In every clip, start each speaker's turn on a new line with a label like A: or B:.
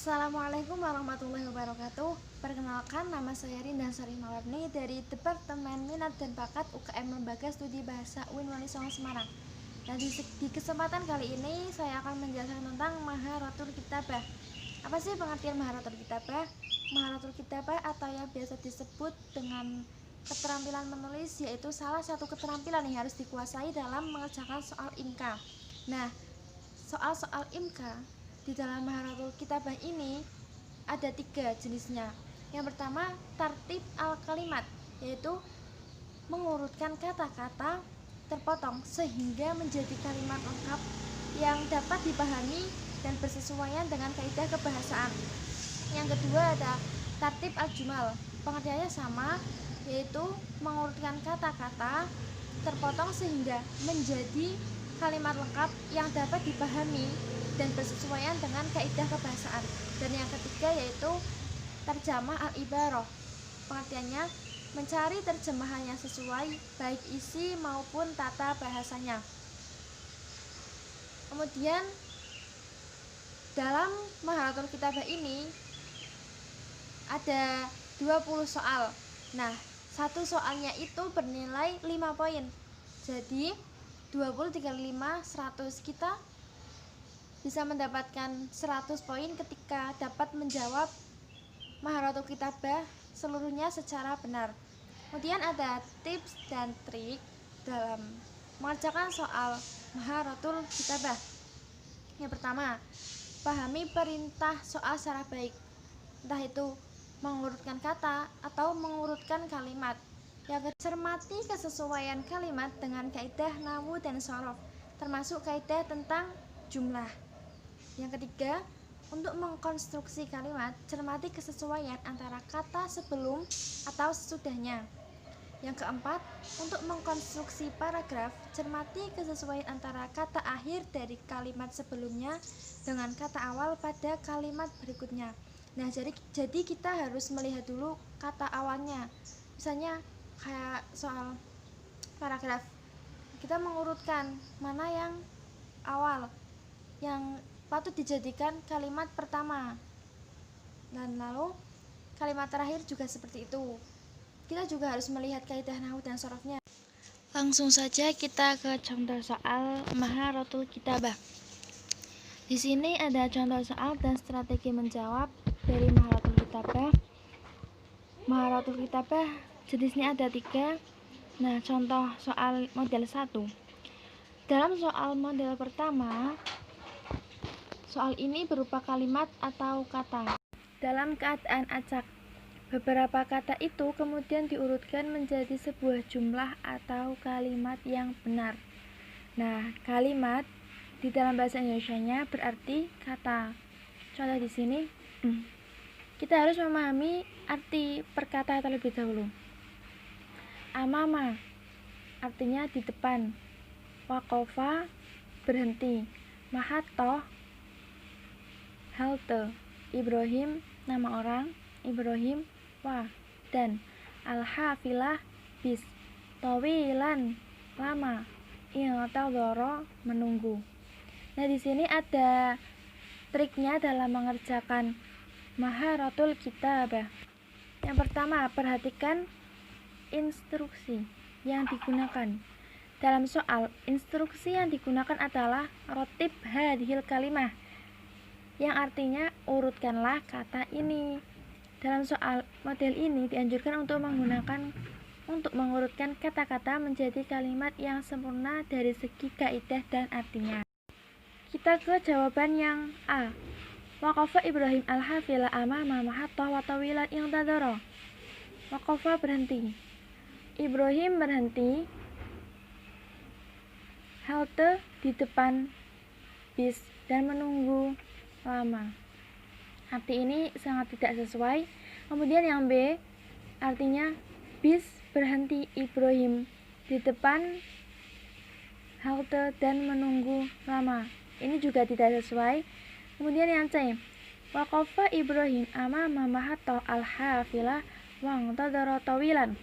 A: Assalamualaikum warahmatullahi wabarakatuh. Perkenalkan, nama saya Rinda Sari Mawarni dari Departemen Minat dan Bakat UKM Lembaga Studi Bahasa UIN Wali Songo Semarang. Nah, di kesempatan kali ini saya akan menjelaskan tentang Maharatul Kitabah. Apa sih pengertian Maharatul Kitabah? Maharatul Kitabah atau yang biasa disebut dengan keterampilan menulis, yaitu salah satu keterampilan yang harus dikuasai dalam mengerjakan soal IMKA. Nah, soal-soal IMKA di dalam Maharatul Kitabah ini ada 3 jenisnya. Yang pertama, tartib al-kalimat, yaitu mengurutkan kata-kata terpotong sehingga menjadi kalimat lengkap yang dapat dipahami dan bersesuaian dengan kaidah kebahasaan. Yang kedua ada tartib al-jumal, pengertiannya sama, yaitu mengurutkan kata-kata terpotong sehingga menjadi kalimat lengkap yang dapat dipahami dan bersesuaian dengan kaidah kebahasaan. Dan yang ketiga yaitu terjemah al-ibarah, pengertiannya mencari terjemahan yang sesuai baik isi maupun tata bahasanya. Kemudian dalam Maharatul Kitabah ini ada 20 soal. Nah, satu soalnya itu bernilai 5 poin. Jadi 20 dikali 5 100, kita bisa mendapatkan 100 poin ketika dapat menjawab Maharatul Kitabah seluruhnya secara benar. Kemudian ada tips dan trik dalam mengerjakan soal Maharatul Kitabah. Yang pertama, pahami perintah soal secara baik, entah itu mengurutkan kata atau mengurutkan kalimat. Yang kedua, cermati kesesuaian kalimat dengan kaidah nahwu dan shorof, termasuk kaidah tentang jumlah. Yang ketiga, untuk mengkonstruksi kalimat, cermati kesesuaian antara kata sebelum atau sesudahnya. Yang keempat, untuk mengkonstruksi paragraf, cermati kesesuaian antara kata akhir dari kalimat sebelumnya dengan kata awal pada kalimat berikutnya. Nah, jadi kita harus melihat dulu kata awalnya. Misalnya kayak soal paragraf, kita mengurutkan mana yang awal, yang patut dijadikan kalimat pertama, dan lalu kalimat terakhir juga seperti itu. Kita juga harus melihat kaidah nahwu dan shorofnya. Langsung saja kita ke contoh soal Maharatul Kitabah. Di sini ada contoh soal dan strategi menjawab dari Maharatul Kitabah. Maharatul Kitabah jenisnya ada 3. Nah, contoh soal model 1. Dalam soal model pertama, soal ini berupa kalimat atau kata dalam keadaan acak. Beberapa kata itu kemudian diurutkan menjadi sebuah jumlah atau kalimat yang benar. Nah, kalimat di dalam bahasa Indonesianya berarti kata. Contoh di sini, kita harus memahami arti perkata terlebih dahulu. Amama artinya di depan, wakofa berhenti, mahato halte, Ibrahim nama orang, Ibrahim wa, dan al-hafilah bis, tawilan lama, intadhara menunggu. Nah, di sini ada triknya dalam mengerjakan Maharatul Kitabah. Yang pertama, perhatikan instruksi yang digunakan. Dalam soal, instruksi yang digunakan adalah rotib hadhil kalimah, yang artinya urutkanlah kata ini. Dalam soal model ini dianjurkan untuk mengurutkan kata-kata menjadi kalimat yang sempurna dari segi kaidah dan artinya. Kita ke jawaban yang A. Waqafa Ibrahim al-hafila amama mahatta wa tawilan intadhara. Waqafa berhenti, Ibrahim berhenti, halte di depan bis, dan menunggu lama. Arti ini sangat tidak sesuai. Kemudian yang B, artinya bis berhenti, Ibrahim di depan halte dan menunggu lama. Ini juga tidak sesuai. Kemudian yang C, waqafa Ibrahim amama mahatta al-hafila wa intadhara tawilan.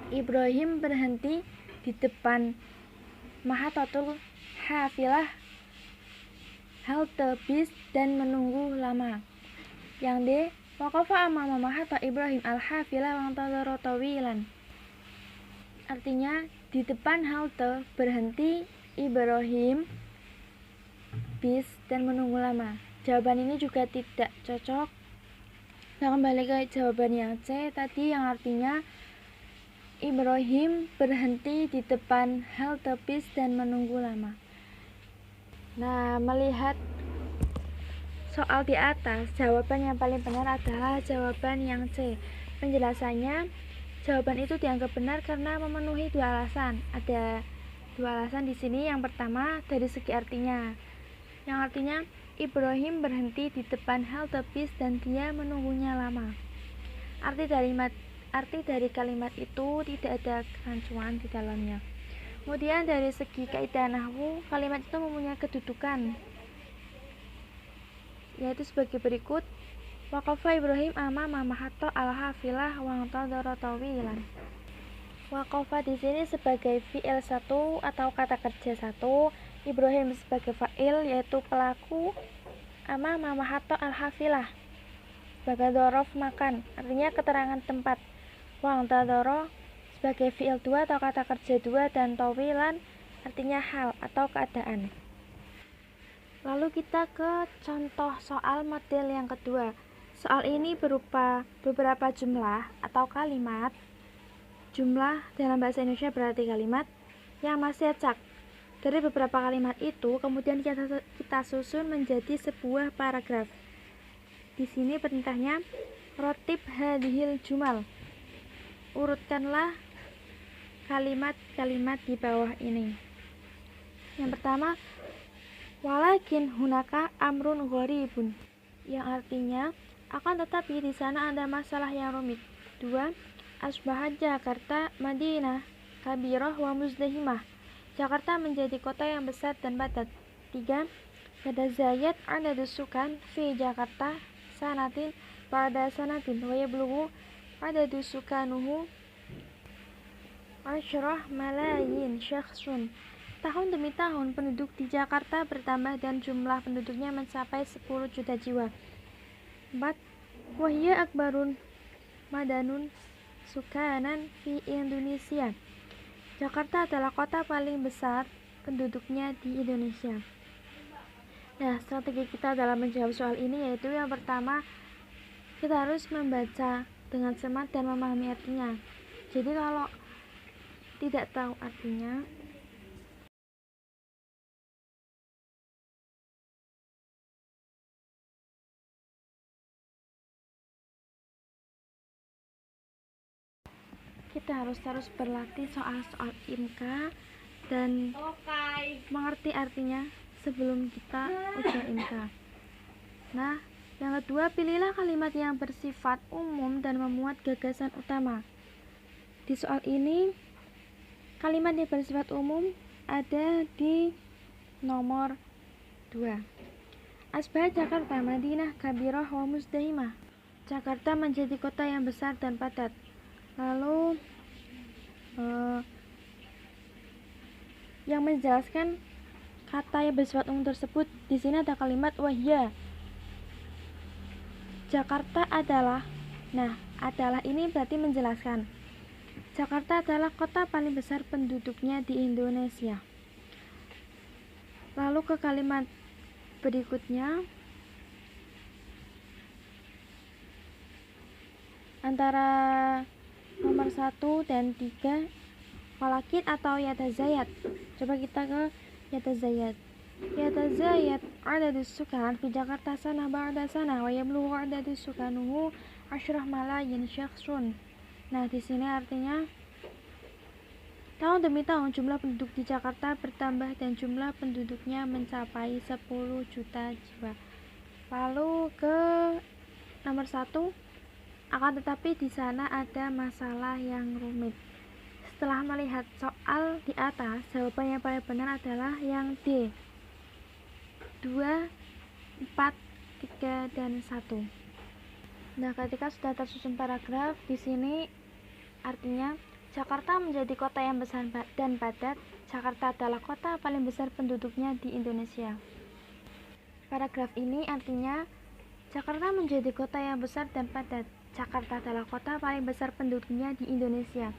A: Ibrahim berhenti di depan mahatatul hafilah halte bis dan menunggu lama. Yang D, waqafa amama mahatta Ibrahim al-hafila wa antadhara tawilan. Artinya di depan halte berhenti Ibrahim bis dan menunggu lama. Jawaban ini juga tidak cocok. Nah, kembali ke jawaban yang C tadi yang artinya Ibrahim berhenti di depan halte bis dan menunggu lama. Nah, melihat soal di atas, jawaban yang paling benar adalah jawaban yang C. Penjelasannya, jawaban itu dianggap benar karena memenuhi dua alasan. Ada dua alasan di sini. Yang pertama dari segi artinya, yang artinya Ibrahim berhenti di depan halte bis dan dia menunggunya lama. Arti dari kalimat itu tidak ada kerancuan di dalamnya. Kemudian dari segi kaidah nahwu, kalimat itu mempunyai kedudukan, yaitu sebagai berikut: waqafa Ibrahim amama mahatta al-hafilah wa antadhara tawilan. Waqafa di sini sebagai fi'il 1 atau kata kerja 1, Ibrahim sebagai fa'il yaitu pelaku, amama mahatta al-hafilah sebagai dzaraf makan, artinya keterangan tempat. Wa antadhara sebagai fi'il 2 atau kata kerja 2 dan tawilan artinya hal atau keadaan. Lalu kita ke contoh soal model yang kedua. Soal ini berupa beberapa jumlah atau kalimat. Jumlah dalam bahasa Indonesia berarti kalimat yang masih acak. Dari beberapa kalimat itu kemudian kita susun menjadi sebuah paragraf. Di sini perintahnya rotib hadhil jumal. Urutkanlah kalimat-kalimat di bawah ini. Yang pertama, walakin hunaka amrun gharibun, yang artinya akan tetapi di sana ada masalah yang rumit. 2. Asbahat Jakarta Madinah kabirah wa muzdahimah. Jakarta menjadi kota yang besar dan padat. 3. Yatazayad adadus sukan fi Jakarta sanatin pada sanatin wa yablughu adadus sukanuhu asyrah malayin syakhsun. Tahun demi tahun penduduk di Jakarta bertambah dan jumlah penduduknya mencapai 10 juta jiwa. 4. Wahya akbarun madanun sukanan fi Indonesia. Jakarta adalah kota paling besar penduduknya di Indonesia. Nah, strategi kita dalam menjawab soal ini yaitu yang pertama, kita harus membaca dengan cermat dan memahami artinya. Jadi kalau tidak tahu artinya, kita harus terus berlatih soal-soal IMK dan mengerti artinya sebelum kita ujian IMK. Nah, yang kedua, pilihlah kalimat yang bersifat umum dan memuat gagasan utama. Di soal ini, kalimat yang bersifat umum ada di nomor 2. Asbahat Jakarta Madinah kabirah wa muzdahimah. Jakarta menjadi kota yang besar dan padat. Lalu yang menjelaskan kata yang bersifat umum tersebut, di sini ada kalimat wahya. Jakarta adalah, nah, adalah ini berarti menjelaskan Jakarta adalah kota paling besar penduduknya di Indonesia. Lalu ke kalimat berikutnya, antara nomor 1 dan 3, walakin atau yatazayat. Coba kita ke yatazayat. Yatazayat adadus sukan fi Jakarta sana ba'da sana wa yablughu adadus sukanuhu asyrah malayin syakhsun. Nah, di sini artinya tahun demi tahun jumlah penduduk di Jakarta bertambah dan jumlah penduduknya mencapai 10 juta jiwa. Lalu ke nomor 1, akan tetapi di sana ada masalah yang rumit. Setelah melihat soal di atas, jawaban yang paling benar adalah yang D. 2, 4, 3, dan 1. Nah, ketika sudah tersusun paragraf, di sini artinya Jakarta menjadi kota yang besar dan padat. Jakarta adalah kota paling besar penduduknya di Indonesia. Paragraf ini artinya Jakarta menjadi kota yang besar dan padat. Jakarta adalah kota paling besar penduduknya di Indonesia.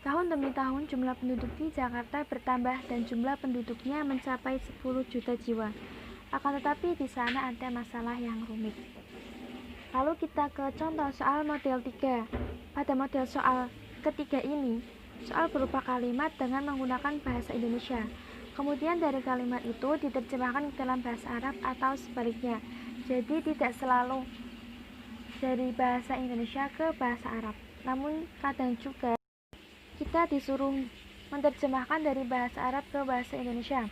A: Tahun demi tahun jumlah penduduk di Jakarta bertambah dan jumlah penduduknya mencapai 10 juta jiwa. Akan tetapi di sana ada masalah yang rumit. Lalu kita ke contoh soal model 3. Pada model soal ketiga ini, soal berupa kalimat dengan menggunakan bahasa Indonesia. Kemudian dari kalimat itu diterjemahkan ke dalam bahasa Arab atau sebaliknya. Jadi tidak selalu dari bahasa Indonesia ke bahasa Arab. Namun kadang juga kita disuruh menerjemahkan dari bahasa Arab ke bahasa Indonesia.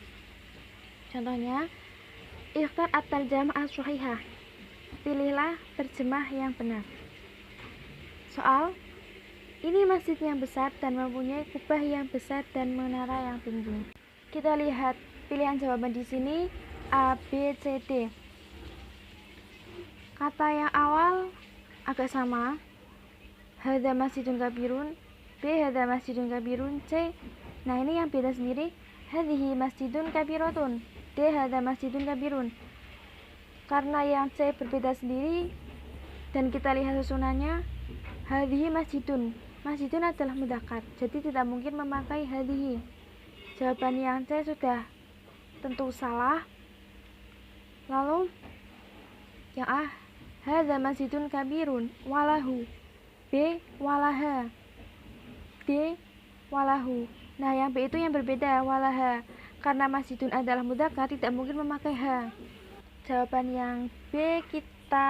A: Contohnya, ikhtar at-tarjamah as-sahihah. Pilihlah terjemah yang benar. Soal, ini masjid yang besar dan mempunyai kubah yang besar dan menara yang tinggi. Kita lihat pilihan jawaban di sini A, B, C, D. Kata yang awal agak sama. Hadza masjidun kabirun. B, hadza masjidun kabirun. C, nah ini yang beda sendiri. Hadhihi masjidun kabiratun. D, hadza masjidun kabirun. Karena yang C berbeda sendiri dan kita lihat susunannya, hadhihi masjidun. Masjidun adalah mudzakkar, jadi tidak mungkin memakai hadhihi. Jawaban yang C sudah tentu salah. Lalu yang A, hadza masjidun kabirun walahu. B, walaha. D, walahu. Nah yang B itu yang berbeda, walaha. Karena masjidun adalah mudzakkar, tidak mungkin memakai ha. Jawaban yang B kita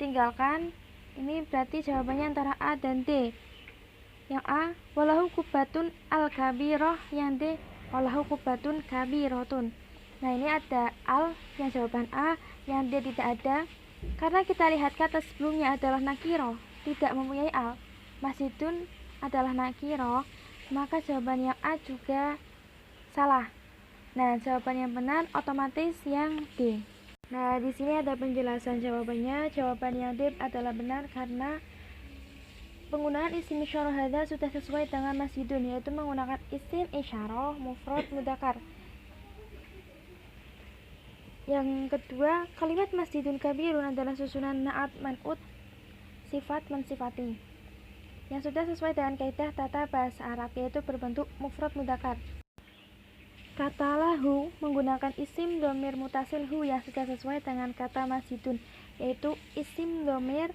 A: tinggalkan. Ini berarti jawabannya antara A dan D. Yang A, walahu kubatun al-kabirah. Yang D, walahu kubatun kabirotun. Nah ini ada al, yang jawaban A. Yang D tidak ada. Karena kita lihat kata sebelumnya adalah nakiro, tidak mempunyai al. Masjidun adalah nakiro, maka jawaban yang A juga salah. Nah jawaban yang benar otomatis yang D. Nah di sini ada penjelasan jawabannya. Jawaban yang D adalah benar karena penggunaan isim isyarah hadza sudah sesuai dengan masjidun, yaitu menggunakan isim isyarah mufrad mudzakkar. Yang kedua, kalimat masjidun kabirun adalah susunan na'at man'ut, sifat mensifati, yang sudah sesuai dengan kaidah tata bahasa Arab, yaitu berbentuk mufrad mudzakkar. Kata lahu menggunakan isim dhamir mutasil hu yang sudah sesuai dengan kata masjidun, yaitu isim dhamir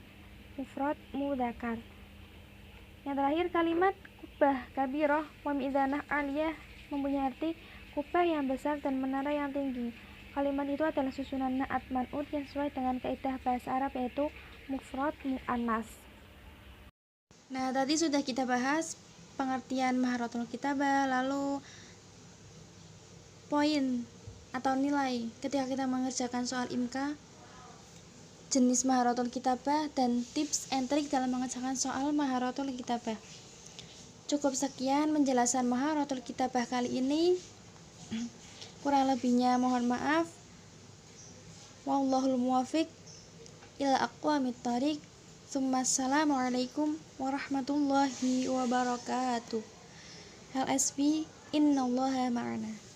A: mufrad mudzakkar. Yang terakhir, kalimat kubah kabirah wa mi'dzanah aliyah mempunyai arti kubah yang besar dan menara yang tinggi. Kalimat itu adalah susunan na'at man'ut yang sesuai dengan kaidah bahasa Arab, yaitu mufrad mu'annas. Nah, tadi sudah kita bahas pengertian maharatul kitabah, lalu poin atau nilai ketika kita mengerjakan soal IMK, jenis maharatul kitabah, dan tips and trik dalam mengerjakan soal maharatul kitabah. Cukup sekian penjelasan maharatul kitabah kali ini. Kurang lebihnya mohon maaf. Wallahul muwaffiq ila aqwamit thariq. Assalamualaikum warahmatullahi wabarakatuh. LSB innallaha ma'ana.